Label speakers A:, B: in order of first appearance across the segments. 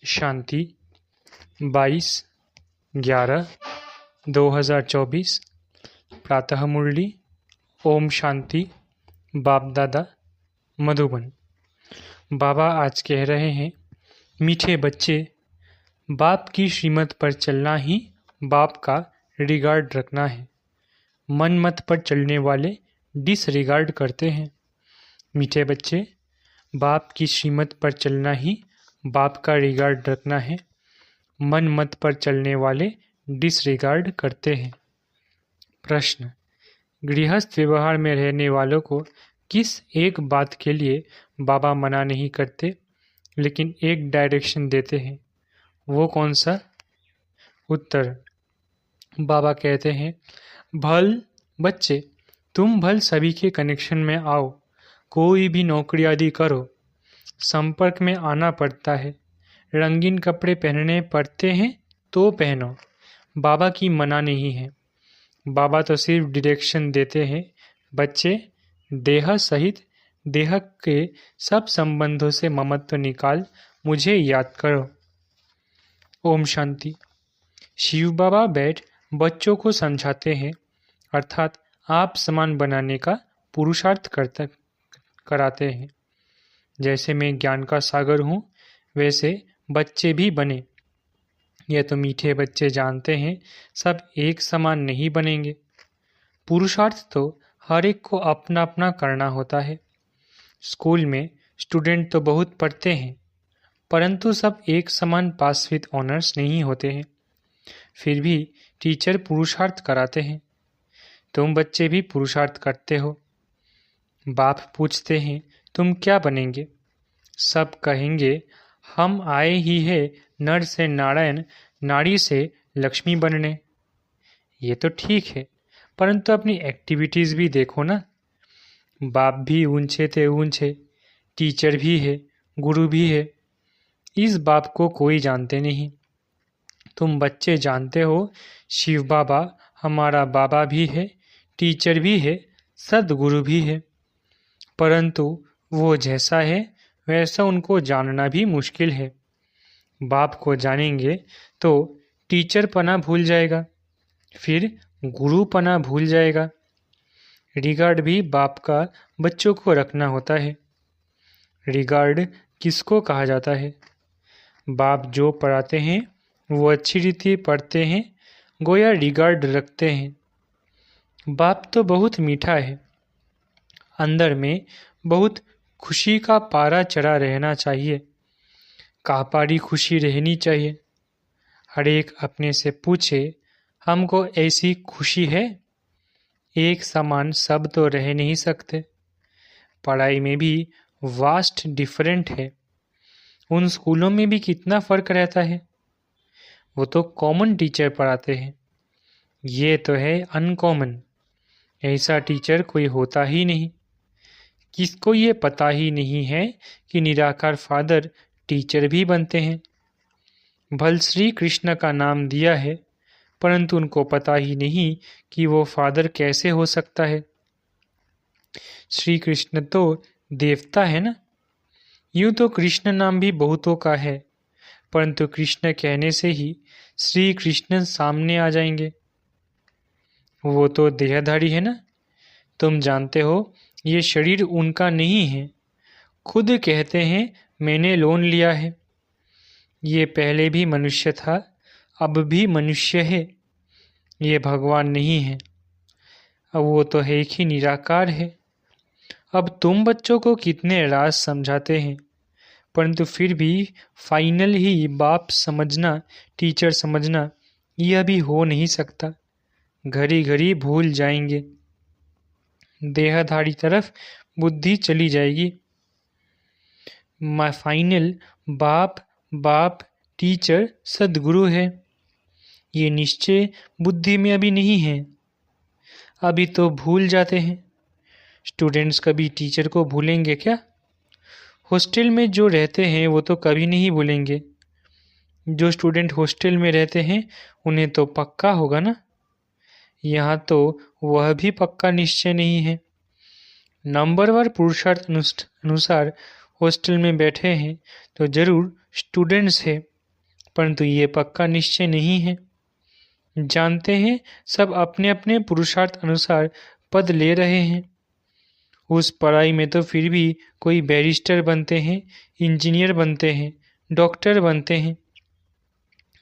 A: शांति 22/11/2024 प्रातः मुरली। ओम शांति। बाप दादा मधुबन। बाबा आज कह रहे हैं, मीठे बच्चे, बाप की श्रीमत पर चलना ही बाप का रिगार्ड रखना है। मन मत पर चलने वाले डिसरिगार्ड करते हैं। मीठे बच्चे, बाप की श्रीमत पर चलना ही बाप का रिगार्ड रखना है। मन मत पर चलने वाले डिसरिगार्ड करते हैं। प्रश्न: गृहस्थ व्यवहार में रहने वालों को किस एक बात के लिए बाबा मना नहीं करते लेकिन एक डायरेक्शन देते हैं, वो कौन सा? उत्तर: बाबा कहते हैं, भल बच्चे, तुम भल सभी के कनेक्शन में आओ, कोई भी नौकरी आदि करो, संपर्क में आना पड़ता है, रंगीन कपड़े पहनने पड़ते हैं तो पहनो। बाबा की मना नहीं है। बाबा तो सिर्फ डायरेक्शन देते हैं, बच्चे देह सहित देह के सब संबंधों से ममत्व निकाल मुझे याद करो। ओम शांति। शिव बाबा बैठ बच्चों को समझाते हैं, अर्थात आप समान बनाने का पुरुषार्थ कराते हैं। जैसे मैं ज्ञान का सागर हूँ, वैसे बच्चे भी बने। यह तो मीठे बच्चे जानते हैं, सब एक समान नहीं बनेंगे। पुरुषार्थ तो हर एक को अपना अपना करना होता है। स्कूल में स्टूडेंट तो बहुत पढ़ते हैं, परंतु सब एक समान पास विद ऑनर्स नहीं होते हैं। फिर भी टीचर पुरुषार्थ कराते हैं। तुम बच्चे भी पुरुषार्थ करते हो। बाप पूछते हैं, तुम क्या बनेंगे? सब कहेंगे, हम आए ही है नर से नारायण, नारी से लक्ष्मी बनने। ये तो ठीक है, परंतु अपनी एक्टिविटीज़ भी देखो ना। बाप भी ऊंचे थे ऊंचे, टीचर भी है, गुरु भी है। इस बाप को कोई जानते नहीं। तुम बच्चे जानते हो, शिव बाबा हमारा बाबा भी है, टीचर भी है, सदगुरु भी है, परंतु वो जैसा है वैसा उनको जानना भी मुश्किल है। बाप को जानेंगे तो टीचर पना भूल जाएगा, फिर गुरु पना भूल जाएगा। रिगार्ड भी बाप का बच्चों को रखना होता है। रिगार्ड किसको कहा जाता है? बाप जो पढ़ाते हैं वो अच्छी रीति पढ़ते हैं, गोया रिगार्ड रखते हैं। बाप तो बहुत मीठा है, अंदर में बहुत खुशी का पारा चढ़ा रहना चाहिए, कापारी खुशी रहनी चाहिए। हर एक अपने से पूछे, हमको ऐसी खुशी है? एक समान सब तो रह नहीं सकते। पढ़ाई में भी वास्ट डिफरेंट है। उन स्कूलों में भी कितना फ़र्क रहता है। वो तो कॉमन टीचर पढ़ाते हैं, ये तो है अनकॉमन। ऐसा टीचर कोई होता ही नहीं। किसको ये पता ही नहीं है कि निराकार फादर टीचर भी बनते हैं। भल श्री कृष्ण का नाम दिया है, परंतु उनको पता ही नहीं कि वो फादर कैसे हो सकता है। श्री कृष्ण तो देवता है ना। यूँ तो कृष्ण नाम भी बहुतों का है, परंतु कृष्ण कहने से ही श्री कृष्ण सामने आ जाएंगे। वो तो देहधारी है ना। तुम जानते हो, ये शरीर उनका नहीं है। खुद कहते हैं, मैंने लोन लिया है। ये पहले भी मनुष्य था, अब भी मनुष्य है। ये भगवान नहीं है। अब वो तो है ही निराकार है। अब तुम बच्चों को कितने राज समझाते हैं, परंतु फिर भी फाइनल ही बाप समझना, टीचर समझना, यह भी हो नहीं सकता। घड़ी घड़ी भूल जाएंगे। देहधारी तरफ बुद्धि चली जाएगी। फाइनल बाप बाप टीचर सदगुरु है, ये निश्चय बुद्धि में अभी नहीं है। अभी तो भूल जाते हैं। स्टूडेंट्स कभी टीचर को भूलेंगे क्या? हॉस्टल में जो रहते हैं वो तो कभी नहीं भूलेंगे। जो स्टूडेंट हॉस्टल में रहते हैं उन्हें तो पक्का होगा ना। यहाँ तो वह भी पक्का निश्चय नहीं है। नंबरवार पुरुषार्थ अनुसार हॉस्टल में बैठे हैं तो जरूर स्टूडेंट्स है, परंतु ये पक्का निश्चय नहीं है। जानते हैं सब अपने अपने पुरुषार्थ अनुसार पद ले रहे हैं। उस पढ़ाई में तो फिर भी कोई बैरिस्टर बनते हैं, इंजीनियर बनते हैं, डॉक्टर बनते हैं।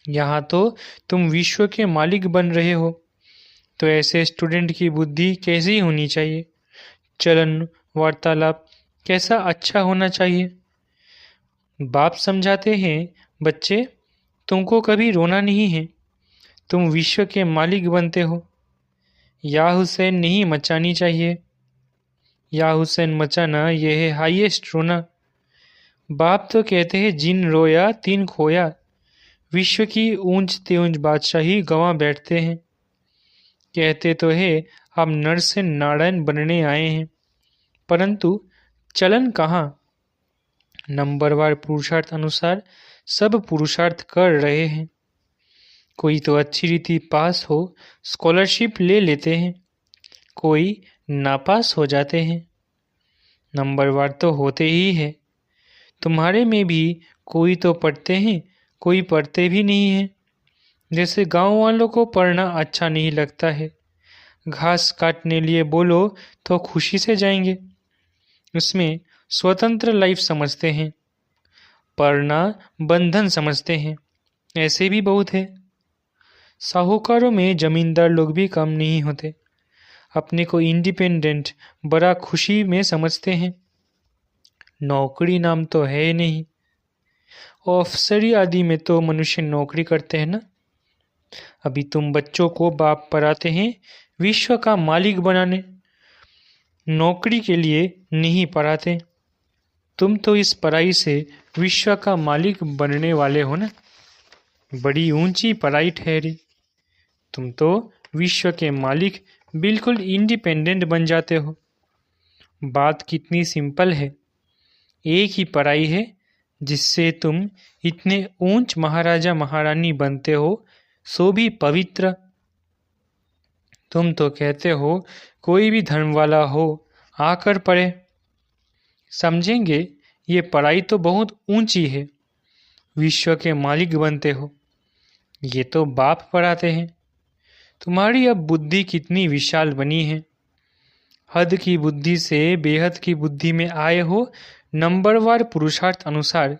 A: यहाँ तो तुम विश्व के मालिक बन रहे हो। तो ऐसे स्टूडेंट की बुद्धि कैसी होनी चाहिए? चलन वार्तालाप कैसा अच्छा होना चाहिए? बाप समझाते हैं, बच्चे तुमको कभी रोना नहीं है। तुम विश्व के मालिक बनते हो। या हुसैन नहीं मचानी चाहिए। या हुसैन मचाना यह है हाईएस्ट रोना। बाप तो कहते हैं जिन रोया तीन खोया। विश्व की ऊंच तेऊंच बादशाही गंवा बैठते हैं। कहते तो है हम नर से नारायण बनने आए हैं, परंतु चलन कहाँ? नंबरवार पुरुषार्थ अनुसार सब पुरुषार्थ कर रहे हैं। कोई तो अच्छी रीति पास हो स्कॉलरशिप ले लेते हैं, कोई नापास हो जाते हैं। नंबरवार तो होते ही है। तुम्हारे में भी कोई तो पढ़ते हैं, कोई पढ़ते भी नहीं है। जैसे गांव वालों को पढ़ना अच्छा नहीं लगता है। घास काटने लिए बोलो तो खुशी से जाएंगे, उसमें स्वतंत्र लाइफ समझते हैं। पढ़ना बंधन समझते हैं, ऐसे भी बहुत है। साहूकारों में जमींदार लोग भी कम नहीं होते। अपने को इंडिपेंडेंट बड़ा खुशी में समझते हैं। नौकरी नाम तो है नहीं। ऑफिसरी आदि में तो मनुष्य नौकरी करते हैं ना। अभी तुम बच्चों को बाप पढ़ाते हैं विश्व का मालिक बनाने, नौकरी के लिए नहीं पढ़ाते। तुम तो इस पढ़ाई से विश्व का मालिक बनने वाले हो ना। बड़ी ऊंची पढ़ाई ठहरी। तुम तो विश्व के मालिक बिल्कुल इंडिपेंडेंट बन जाते हो। बात कितनी सिंपल है। एक ही पढ़ाई है जिससे तुम इतने ऊंच महाराजा महारानी बनते हो, सो भी पवित्र। तुम तो कहते हो कोई भी धर्म वाला हो आकर पढ़े, समझेंगे ये पढ़ाई तो बहुत ऊंची है, विश्व के मालिक बनते हो। ये तो बाप पढ़ाते हैं। तुम्हारी अब बुद्धि कितनी विशाल बनी है। हद की बुद्धि से बेहद की बुद्धि में आए हो। नंबरवार पुरुषार्थ अनुसार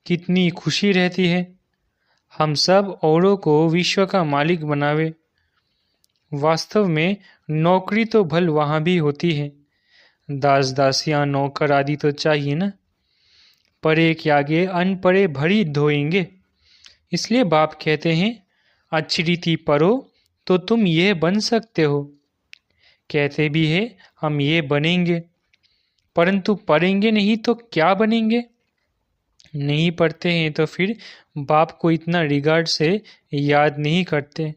A: कितनी खुशी रहती है। हम सब औरों को विश्व का मालिक बनावे। वास्तव में नौकरी तो भल वहाँ भी होती है। दास दासियाँ नौकर आदि तो चाहिए ना। पढ़े के आगे अनपढ़े भरी धोएंगे। इसलिए बाप कहते हैं अच्छी रीति पढ़ो तो तुम ये बन सकते हो। कहते भी है हम ये बनेंगे, परंतु पढ़ेंगे नहीं तो क्या बनेंगे? नहीं पढ़ते हैं तो फिर बाप को इतना रिगार्ड से याद नहीं करते।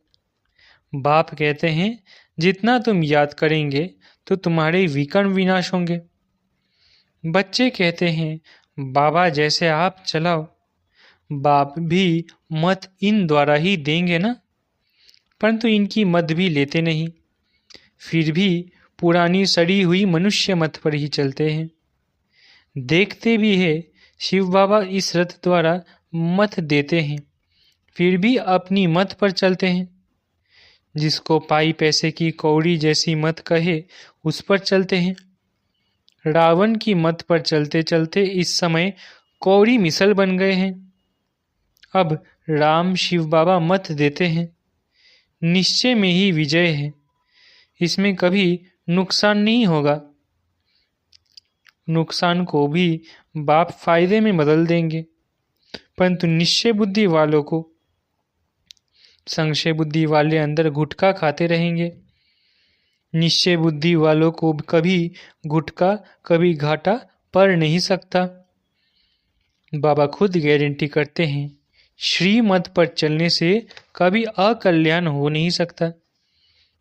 A: बाप कहते हैं जितना तुम याद करेंगे तो तुम्हारे विकर्ण विनाश होंगे। बच्चे कहते हैं बाबा जैसे आप चलाओ। बाप भी मत इन द्वारा ही देंगे ना, परंतु इनकी मत भी लेते नहीं। फिर भी पुरानी सड़ी हुई मनुष्य मत पर ही चलते हैं। देखते भी है शिव बाबा इस रथ द्वारा मत देते हैं, फिर भी अपनी मत पर चलते हैं। जिसको पाई पैसे की कौड़ी जैसी मत कहे उस पर चलते हैं। रावण की मत पर चलते चलते इस समय कौड़ी मिसल बन गए हैं। अब राम शिव बाबा मत देते हैं। निश्चय में ही विजय है, इसमें कभी नुकसान नहीं होगा। नुकसान को भी बाप फायदे में बदल देंगे, परंतु निश्चय बुद्धि वालों को, संशय बुद्धि वाले अंदर गुटखा खाते रहेंगे। निश्चय बुद्धि वालों को कभी गुटखा कभी घाटा पड़ नहीं सकता। बाबा खुद गारंटी करते हैं श्रीमत पर चलने से कभी अकल्याण हो नहीं सकता।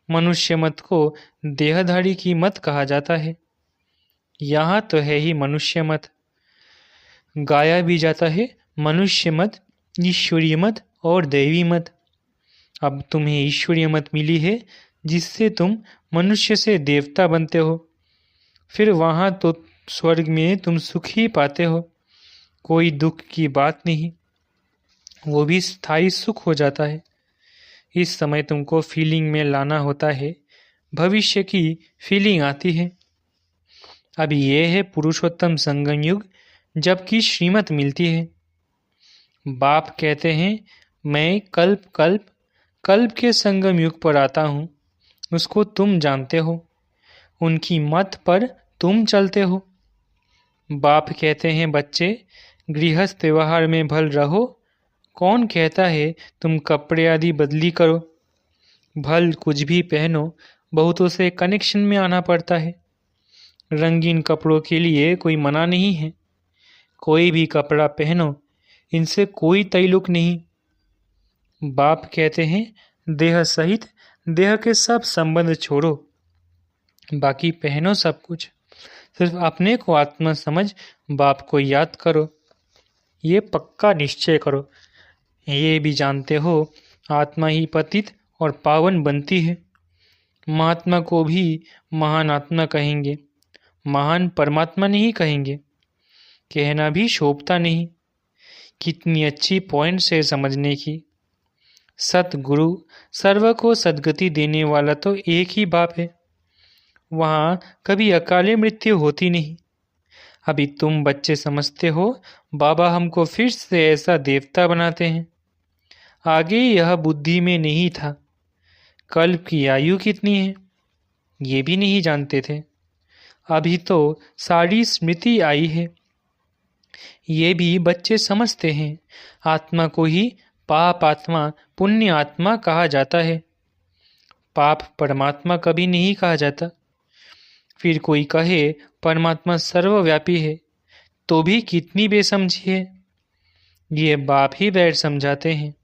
A: मनुष्य मत को देहधारी की मत कहा जाता है। यहाँ तो है ही मनुष्य मत। गाया भी जाता है मनुष्य मत, ईश्वरीय मत और दैवी मत। अब तुम्हें ईश्वरीय मत मिली है जिससे तुम मनुष्य से देवता बनते हो। फिर वहाँ तो स्वर्ग में तुम सुख ही पाते हो, कोई दुख की बात नहीं। वो भी स्थायी सुख हो जाता है। इस समय तुमको फीलिंग में लाना होता है, भविष्य की फीलिंग आती है। अब ये है पुरुषोत्तम संगम युग, जबकि श्रीमत मिलती है। बाप कहते हैं मैं कल्प कल्प कल्प के संगम युग पर आता हूँ, उसको तुम जानते हो, उनकी मत पर तुम चलते हो। बाप कहते हैं बच्चे गृहस्थ व्यवहार में भल रहो, कौन कहता है तुम कपड़े आदि बदली करो। भल कुछ भी पहनो, बहुतों से कनेक्शन में आना पड़ता है। रंगीन कपड़ों के लिए कोई मना नहीं है, कोई भी कपड़ा पहनो, इनसे कोई ताल्लुक नहीं। बाप कहते हैं देह सहित देह के सब संबंध छोड़ो, बाकी पहनो सब कुछ, सिर्फ अपने को आत्मा समझ बाप को याद करो। ये पक्का निश्चय करो। ये भी जानते हो आत्मा ही पतित और पावन बनती है। महात्मा को भी महान आत्मा कहेंगे, महान परमात्मा नहीं कहेंगे। कहना भी शोभता नहीं। कितनी अच्छी पॉइंट से समझने की। सतगुरु सर्व को सद्गति देने वाला तो एक ही बाप है, वहाँ कभी अकाले मृत्यु होती नहीं। अभी तुम बच्चे समझते हो बाबा हमको फिर से ऐसा देवता बनाते हैं, आगे यह बुद्धि में नहीं था। कल्प की आयु कितनी है ये भी नहीं जानते थे, अभी तो सारी स्मृति आई है। ये भी बच्चे समझते हैं आत्मा को ही पाप आत्मा पुण्य आत्मा कहा जाता है, पाप परमात्मा कभी नहीं कहा जाता। फिर कोई कहे परमात्मा सर्वव्यापी है तो भी कितनी बेसमझी है। ये बाप ही बैठ समझाते हैं।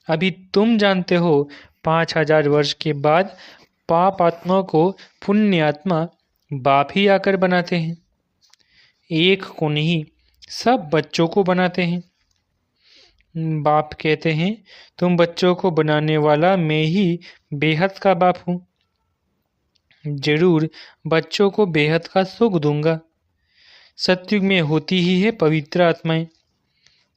A: अभी तुम जानते हो 5000 वर्ष के बाद पाप आत्मा को पुण्य आत्मा बाप ही आकर बनाते हैं। एक को नहीं, सब बच्चों को बनाते हैं। बाप कहते हैं तुम बच्चों को बनाने वाला मैं ही बेहद का बाप हूँ, जरूर बच्चों को बेहद का सुख दूंगा। सतयुग में होती ही है पवित्र आत्माएं।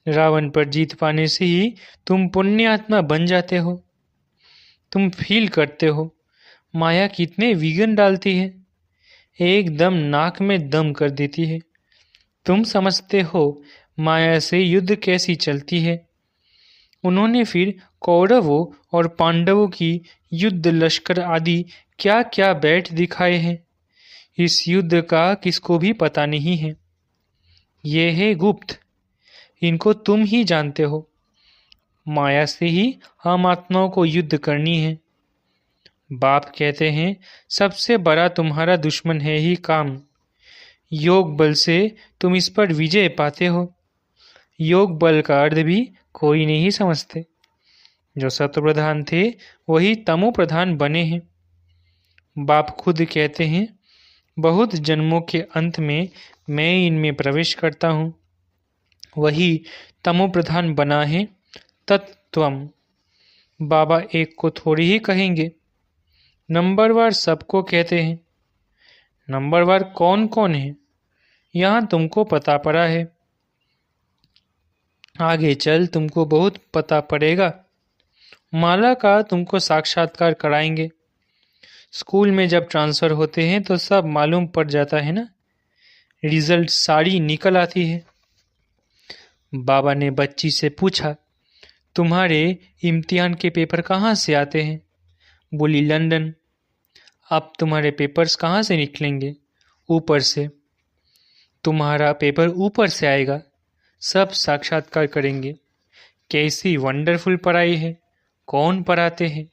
A: रावण पर जीत पाने से ही तुम पुण्य आत्मा बन जाते हो। तुम फील करते हो माया कितने विघ्न डालती है, एकदम नाक में दम कर देती है। तुम समझते हो माया से युद्ध कैसी चलती है। उन्होंने फिर कौरवों और पांडवों की युद्ध लश्कर आदि क्या क्या बैठ दिखाए हैं। इस युद्ध का किसको भी पता नहीं है। ये है गुप्त, इनको तुम ही जानते हो। माया से ही हम आत्माओं को युद्ध करनी है। बाप कहते हैं सबसे बड़ा तुम्हारा दुश्मन है ही काम। योग बल से तुम इस पर विजय पाते हो। योग बल का अर्थ भी कोई नहीं समझते। जो सत्प्रधान थे वही तमो प्रधान बने हैं। बाप खुद कहते हैं बहुत जन्मों के अंत में मैं इनमें प्रवेश करता हूँ, वही तमो प्रधान बना है तत्त्वम। बाबा एक को थोड़ी ही कहेंगे, नंबरवार सबको कहते हैं। नंबरवार कौन कौन है यहाँ तुमको पता पड़ा है, आगे चल तुमको बहुत पता पड़ेगा। माला का तुमको साक्षात्कार कराएंगे। स्कूल में जब ट्रांसफ़र होते हैं तो सब मालूम पड़ जाता है ना, रिजल्ट सारी निकल आती है। बाबा ने बच्ची से पूछा तुम्हारे इम्तिहान के पेपर कहाँ से आते हैं। बोली लंदन। अब तुम्हारे पेपर्स कहाँ से निकलेंगे, ऊपर से। तुम्हारा पेपर ऊपर से आएगा, सब साक्षात्कार करेंगे। कैसी वंडरफुल पढ़ाई है, कौन पढ़ाते हैं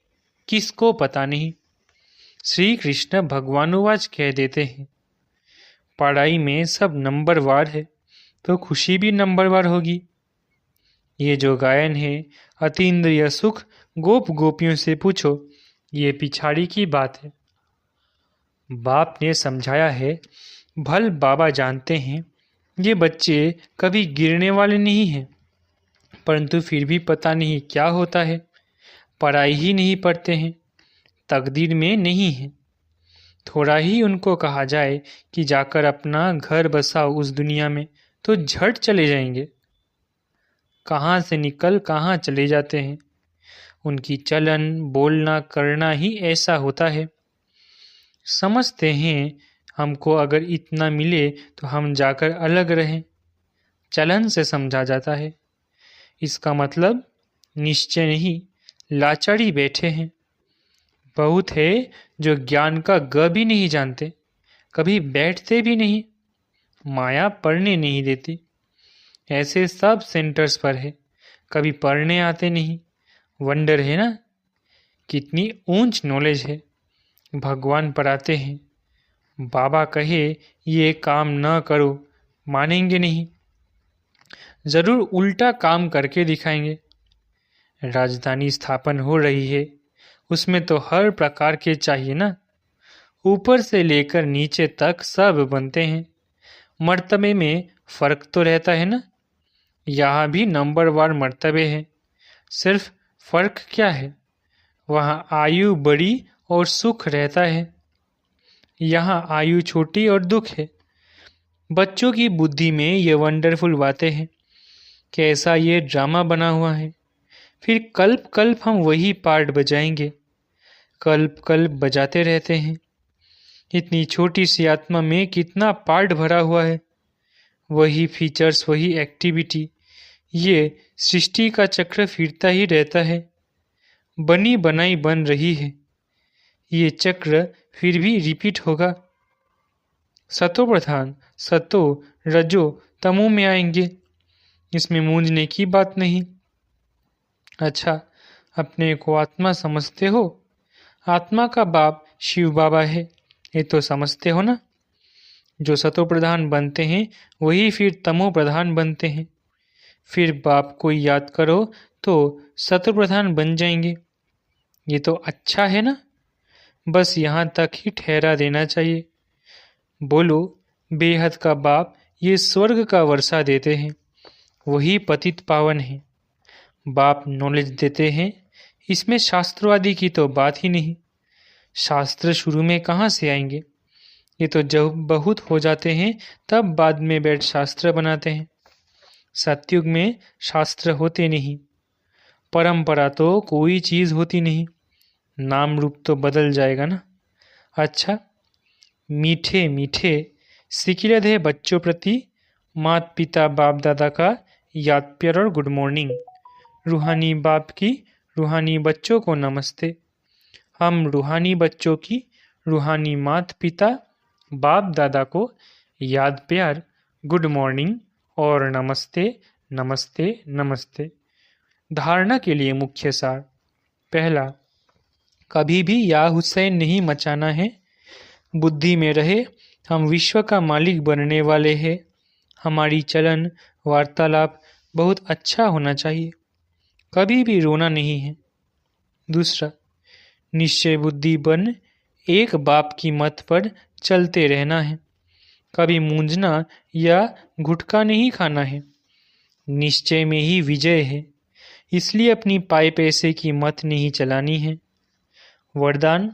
A: किसको पता नहीं। श्री कृष्ण भगवानुवाच कह देते हैं पढ़ाई में सब नंबरवार है तो खुशी भी नंबरवार होगी। ये जो गायन है अतीन्द्रिय सुख गोप गोपियों से पूछो, ये पिछाड़ी की बात है। बाप ने समझाया है भल बाबा जानते हैं ये बच्चे कभी गिरने वाले नहीं हैं, परंतु फिर भी पता नहीं क्या होता है, पढ़ाई ही नहीं पढ़ते हैं, तकदीर में नहीं है। थोड़ा ही उनको कहा जाए कि जाकर अपना घर बसाओ उस दुनिया में तो झट चले जाएंगे। कहाँ से निकल कहाँ चले जाते हैं। उनकी चलन बोलना करना ही ऐसा होता है। समझते हैं हमको अगर इतना मिले तो हम जाकर अलग रहें। चलन से समझा जाता है। इसका मतलब निश्चय नहीं, लाचारी बैठे हैं। बहुत है जो ज्ञान का ग भी नहीं जानते, कभी बैठते भी नहीं, माया पढ़ने नहीं देती। ऐसे सब सेंटर्स पर है, कभी पढ़ने आते नहीं। वंडर है ना, कितनी ऊंच नॉलेज है। भगवान पढ़ाते हैं, बाबा कहे ये काम न करो, मानेंगे नहीं, जरूर उल्टा काम करके दिखाएंगे। राजधानी स्थापन हो रही है, उसमें तो हर प्रकार के चाहिए ना। ऊपर से लेकर नीचे तक सब बनते हैं। मर्तबे में फर्क तो रहता है ना। यहाँ भी नंबरवार मर्तबे हैं, सिर्फ फर्क क्या है, वहाँ आयु बड़ी और सुख रहता है, यहाँ आयु छोटी और दुख है। बच्चों की बुद्धि में ये वंडरफुल बातें हैं, कैसा ये ड्रामा बना हुआ है। फिर कल्प कल्प हम वही पार्ट बजाएंगे, कल्प कल्प बजाते रहते हैं। इतनी छोटी सी आत्मा में कितना पार्ट भरा हुआ है, वही फीचर्स, वही एक्टिविटी। ये सृष्टि का चक्र फिरता ही रहता है, बनी बनाई बन रही है। ये चक्र फिर भी रिपीट होगा। सतो प्रधान सतो रजो तमो में आएंगे, इसमें मूंझने की बात नहीं। अच्छा, अपने को आत्मा समझते हो? आत्मा का बाप शिव बाबा है, ये तो समझते हो ना। जो सतो प्रधान बनते हैं वही फिर तमो प्रधान बनते हैं। फिर बाप को याद करो तो सतो प्रधान बन जाएंगे। ये तो अच्छा है ना, बस यहाँ तक ही ठहरा देना चाहिए। बोलो, बेहद का बाप ये स्वर्ग का वर्षा देते हैं, वही पतित पावन है। बाप नॉलेज देते हैं, इसमें शास्त्रवादी की तो बात ही नहीं। शास्त्र शुरू में कहाँ से आएंगे, ये तो जब बहुत हो जाते हैं तब बाद में बैठ शास्त्र बनाते हैं। सतयुग में शास्त्र होते नहीं, परंपरा तो कोई चीज़ होती नहीं, नाम रूप तो बदल जाएगा ना। अच्छा, मीठे मीठे सिकिलद है बच्चों प्रति माता पिता बाप दादा का याद प्यार और गुड मॉर्निंग। रूहानी बाप की रूहानी बच्चों को नमस्ते। हम रूहानी बच्चों की रूहानी माता पिता बाप दादा को याद प्यार, गुड मॉर्निंग और नमस्ते नमस्ते नमस्ते। धारणा के लिए मुख्य सार। पहला, कभी भी या हुसैन नहीं मचाना है। बुद्धि में रहे हम विश्व का मालिक बनने वाले हैं। हमारी चलन वार्तालाप बहुत अच्छा होना चाहिए, कभी भी रोना नहीं है। दूसरा, निश्चय बुद्धि बन एक बाप की मत पर चलते रहना है, कभी मूंझना या गुटखा नहीं खाना है। निश्चय में ही विजय है, इसलिए अपनी पाई पैसे की मत नहीं चलानी है। वरदान,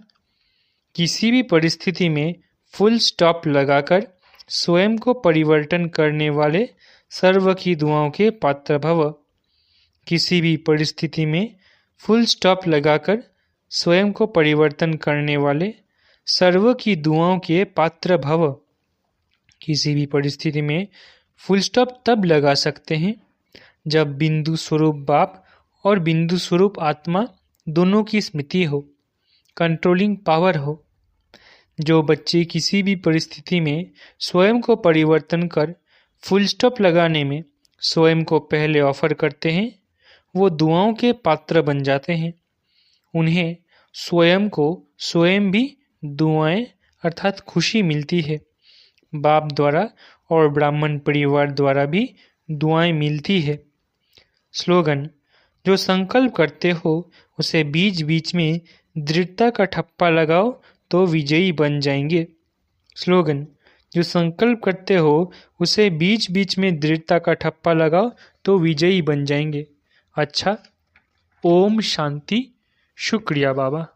A: किसी भी परिस्थिति में फुल स्टॉप लगाकर स्वयं को परिवर्तन करने वाले सर्व की दुआओं के पात्र भव। किसी भी परिस्थिति में फुल स्टॉप लगाकर स्वयं को परिवर्तन करने वाले सर्व की दुआओं के पात्र भव। किसी भी परिस्थिति में फुल स्टॉप तब लगा सकते हैं जब बिंदु स्वरूप बाप और बिंदु स्वरूप आत्मा दोनों की स्मृति हो, कंट्रोलिंग पावर हो। जो बच्चे किसी भी परिस्थिति में स्वयं को परिवर्तन कर फुल स्टॉप लगाने में स्वयं को पहले ऑफर करते हैं, वो दुआओं के पात्र बन जाते हैं। उन्हें स्वयं को स्वयं भी दुआएं अर्थात खुशी मिलती है। बाप द्वारा और ब्राह्मण परिवार द्वारा भी दुआएं मिलती है। स्लोगन, जो संकल्प करते हो उसे बीच बीच में दृढ़ता का ठप्पा लगाओ तो विजयी बन जाएंगे। स्लोगन, जो संकल्प करते हो उसे बीच बीच में दृढ़ता का ठप्पा लगाओ तो विजयी बन जाएंगे। अच्छा, ओम शांति। शुक्रिया बाबा।